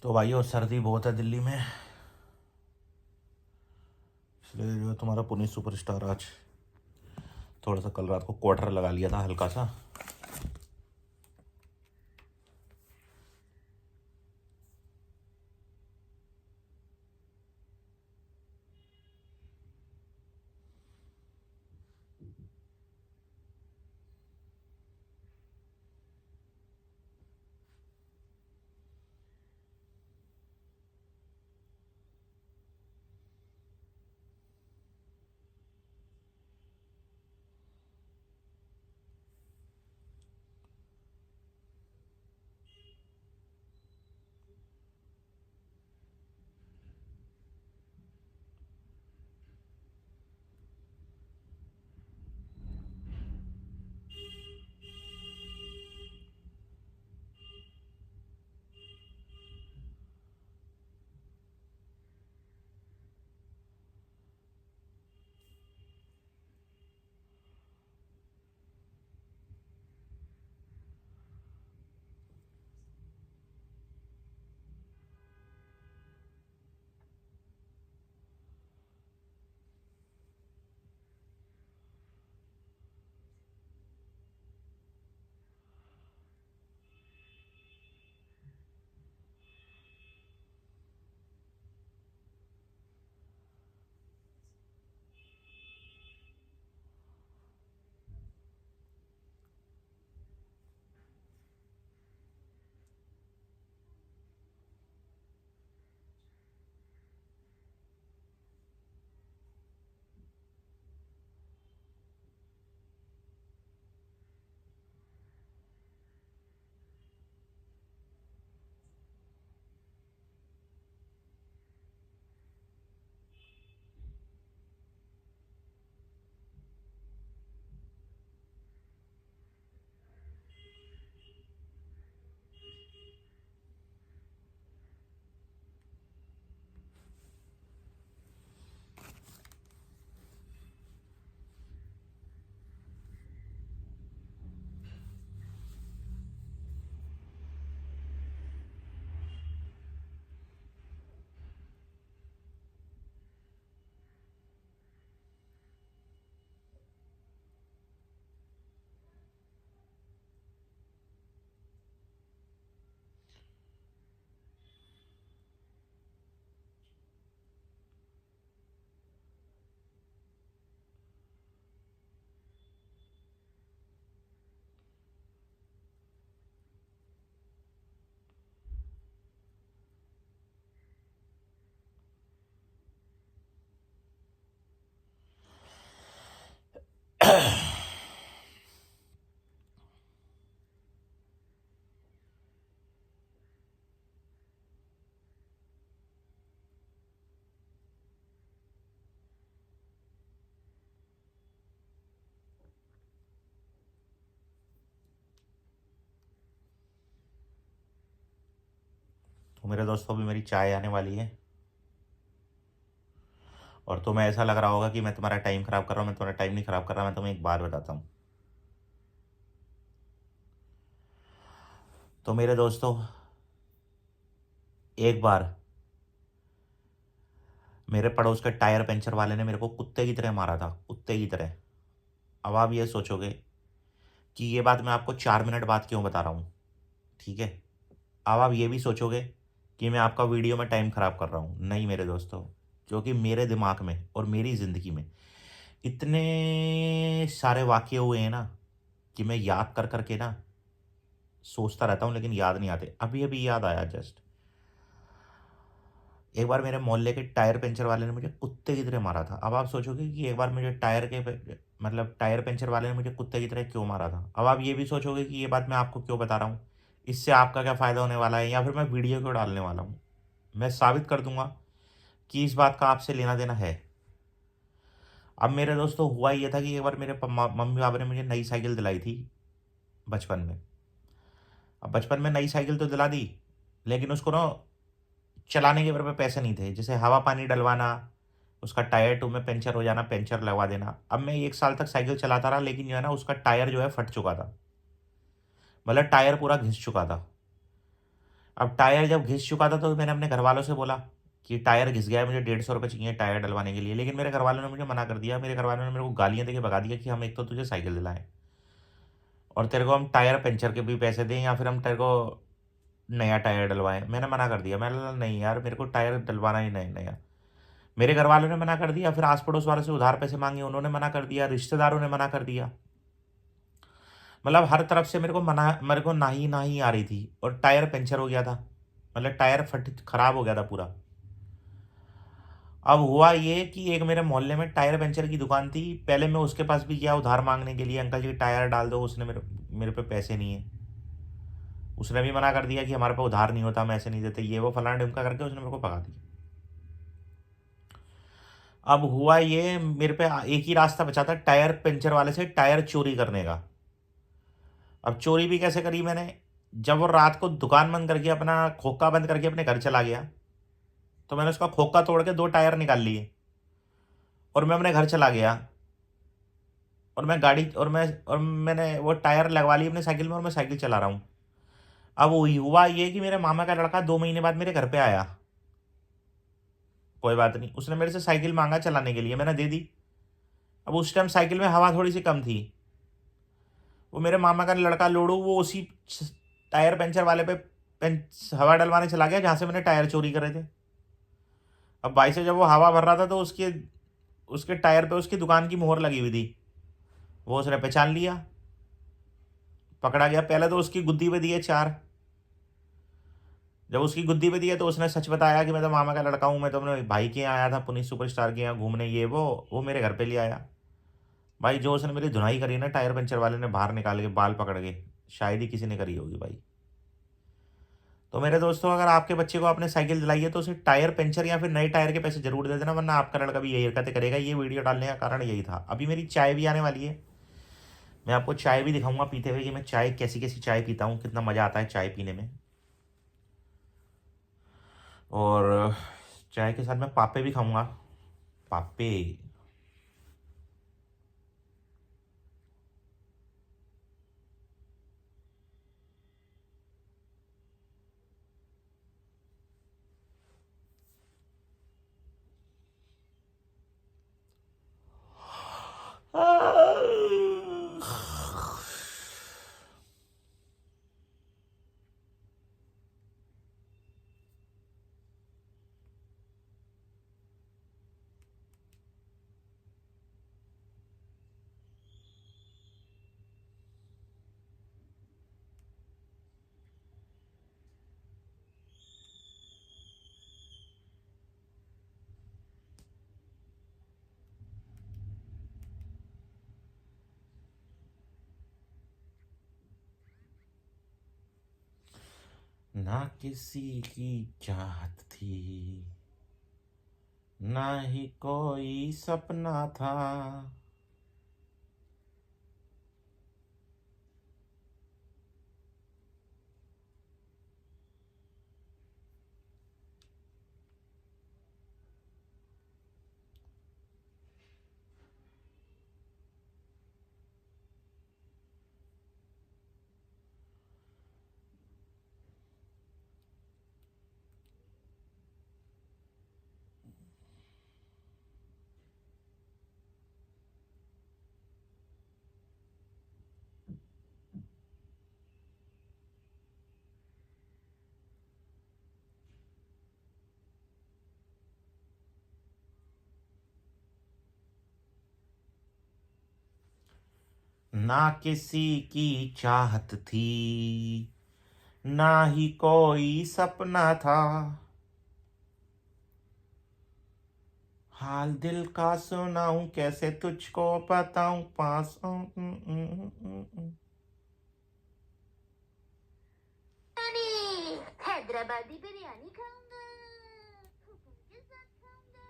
तो भाइयों सर्दी बहुत है दिल्ली में, इसलिए जो है तुम्हारा पुणे सुपरस्टार आज थोड़ा सा कल रात को क्वार्टर लगा लिया था हल्का सा। तो मेरे दोस्तों अभी मेरी चाय आने वाली है और तुम्हें ऐसा लग रहा होगा कि मैं तुम्हारा टाइम खराब कर रहा हूँ। मैं तुम्हारा टाइम नहीं खराब कर रहा, मैं तुम्हें एक बात बताता हूँ। तो मेरे दोस्तों एक बार मेरे पड़ोस के टायर पंचर वाले ने मेरे को कुत्ते की तरह मारा था, कुत्ते की तरह। अब आप ये सोचोगे कि ये बात मैं आपको 4 मिनट बाद क्यों बता रहा हूँ, ठीक है। अब आप ये भी सोचोगे कि मैं आपका वीडियो में टाइम ख़राब कर रहा हूँ। नहीं मेरे दोस्तों, क्योंकि मेरे दिमाग में और मेरी ज़िंदगी में इतने सारे वाक़ये हुए हैं ना कि मैं याद कर कर के ना सोचता रहता हूँ, लेकिन याद नहीं आते। अभी अभी याद आया जस्ट। एक बार मेरे मोहल्ले के टायर पंचर वाले ने मुझे कुत्ते की तरह मारा था। अब आप सोचोगे कि एक बार मुझे टायर पंचर वाले ने मुझे कुत्ते की तरह क्यों मारा था। अब आप ये भी सोचोगे कि ये बात मैं आपको क्यों बता रहा हूँ, इससे आपका क्या फ़ायदा होने वाला है, या फिर मैं वीडियो क्यों डालने वाला हूँ। मैं साबित कर दूंगा कि इस बात का आपसे लेना देना है। अब मेरे दोस्तों हुआ ये था कि एक बार मेरे मम्मी पापा ने मुझे नई साइकिल दिलाई थी बचपन में। अब बचपन में नई साइकिल तो दिला दी, लेकिन उसको ना चलाने के मेरे पे पैसे नहीं थे। जैसे हवा पानी डलवाना, उसका टायर टू में पंचर हो जाना, पंचर लगवा देना। अब मैं 1 साल तक साइकिल चलाता रहा, लेकिन जो है ना उसका टायर जो है फट चुका था, मतलब टायर पूरा घिस चुका था। अब टायर जब घिस चुका था तो मैंने अपने घर वालों से बोला कि टायर घिस गया है, मुझे 150 रुपये चाहिए टायर डलवाने के लिए, लेकिन मेरे घर वालों ने मुझे मना कर दिया। मेरे घर वालों ने मेरे को गालियाँ देके भगा दिया कि हम एक तो तुझे साइकिल दिलाएं और तेरे को हम टायर पंचर के भी पैसे दें या फिर हम तेरे को नया टायर डलवाएं। मैंने मना कर दिया, मैंने बोला नहीं यार, मेरे को टायर डलवाना ही नहीं नया। मेरे घर वालों ने मना कर दिया, फिर आस पड़ोस वालों से उधार पैसे मांगे, उन्होंने मना कर दिया, रिश्तेदारों ने मना कर दिया। मतलब हर तरफ से मेरे को ना ही आ रही थी और टायर पंचर हो गया था। मतलब टायर फट खराब हो गया था पूरा। अब हुआ ये कि एक मेरे मोहल्ले में टायर पंचर की दुकान थी। पहले मैं उसके पास भी गया उधार मांगने के लिए, अंकल जी टायर डाल दो। उसने मेरे मेरे पे पैसे नहीं है। उसने भी मना कर दिया कि हमारे पे उधार नहीं होता, हम ऐसे नहीं देते, ये वो फलाना ढिमका करके उसने मेरे को भगा दिया। अब हुआ ये, मेरे पे एक ही रास्ता बचा था टायर पंचर वाले से टायर चोरी करने का। अब चोरी भी कैसे करी मैंने, जब वो रात को दुकान बंद करके अपना खोखा बंद करके अपने घर चला गया, तो मैंने उसका खोखा तोड़ के 2 टायर निकाल लिए और मैं अपने घर चला गया। और मैं गाड़ी और मैंने वो टायर लगवा ली अपने साइकिल में और मैं साइकिल चला रहा हूँ। अब हुआ ये कि मेरे मामा का लड़का 2 महीने बाद मेरे घर पे आया। कोई बात नहीं, उसने मेरे से साइकिल मांगा चलाने के लिए, मैंने दे दी। अब उस टाइम साइकिल में हवा थोड़ी सी कम थी। वो मेरे मामा का लड़का लोड़ू वो उसी टायर पंचर वाले पे हवा डलवाने चला गया जहाँ से मैंने टायर चोरी करे थे। अब भाई से जब वो हवा भर रहा था तो उसके उसके टायर पे उसकी दुकान की मोहर लगी हुई थी। वो उसने पहचान लिया, पकड़ा गया। पहले तो उसकी गुद्दी पे दिए 4। जब उसकी गुद्दी पे दिए तो उसने सच बताया कि मैं तो मामा का लड़का हूँ, मैं तो अपने भाई के यहाँ आया था पुनीत सुपरस्टार के यहाँ घूमने, ये वो मेरे घर पे ले आया। भाई जो उसने मेरी धुनाई करी ना टायर पंचर वाले ने बाहर निकाल के बाल पकड़ के, शायद ही किसी ने करी होगी भाई। तो मेरे दोस्तों, अगर आपके बच्चे को आपने साइकिल दिलाई है तो उसे टायर पंचर या फिर नए टायर के पैसे जरूर दे देना, वरना आपका लड़का भी यही हरकतें करेगा। ये वीडियो डालने का कारण यही था। अभी मेरी चाय भी आने वाली है, मैं आपको चाय भी दिखाऊंगा पीते हुए कि मैं चाय कैसी कैसी चाय पीता हूँ, कितना मज़ा आता है चाय पीने में। और चाय के साथ मैं पापे भी खाऊंगा, पापे। ना किसी की चाहत थी, ना ही कोई सपना था, ना किसी की चाहत थी, ना ही कोई सपना था, हाल दिल का सुनाऊं कैसे तुझको बताऊं पास हैदराबादी बिरयानी खाऊंगा, हुकुम के साथ खाऊंगा।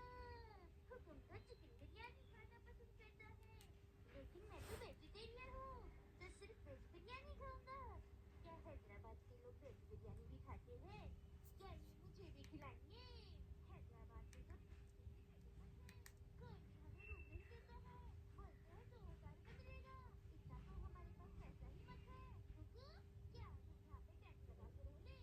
हुकुम तो चिकन बिरयानी खाना पसंद करता है, लेकिन मैं तो वेजिटेरियन हूँ, तो सिर्फ वेज बिरयानी खाऊंगा। क्या हैदराबाद के लोग वेज बिरयानी भी खाते हैं? क्या ये मुझे भी खिलाएंगे? हैदराबाद में तो कोई भी हमें रूम नहीं देता है, बोलते हैं 2000 बदलेगा। इतना तो हमारे पास पैसा ही मत है। रुको, क्या हम यहाँ पे टेंट लगा के रह ले?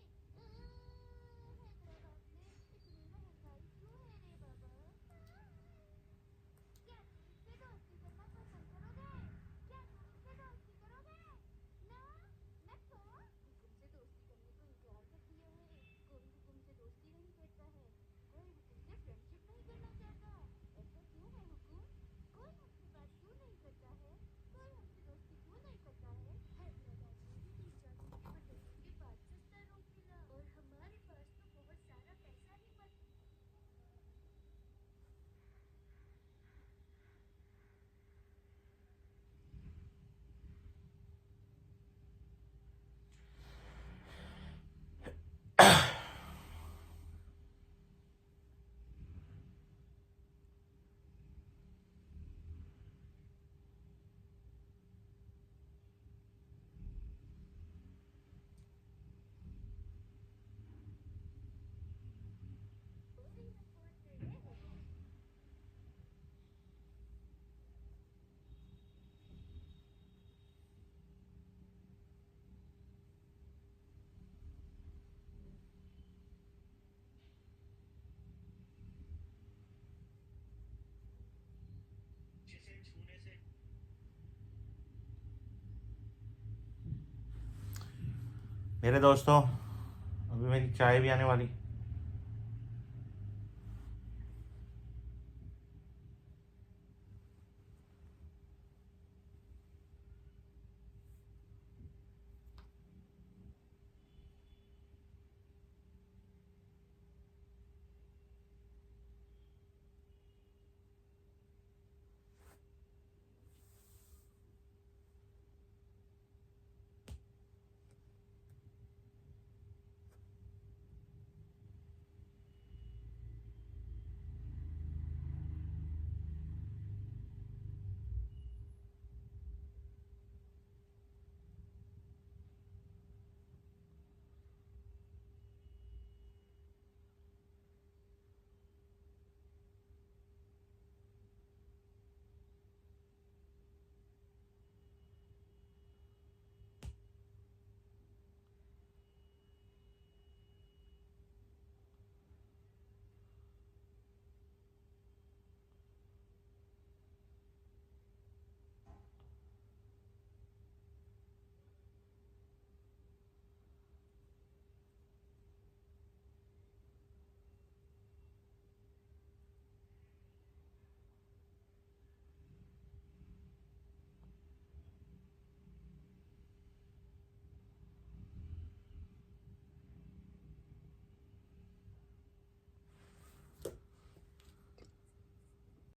मेरे दोस्तों, अभी मेरी चाय भी आने वाली।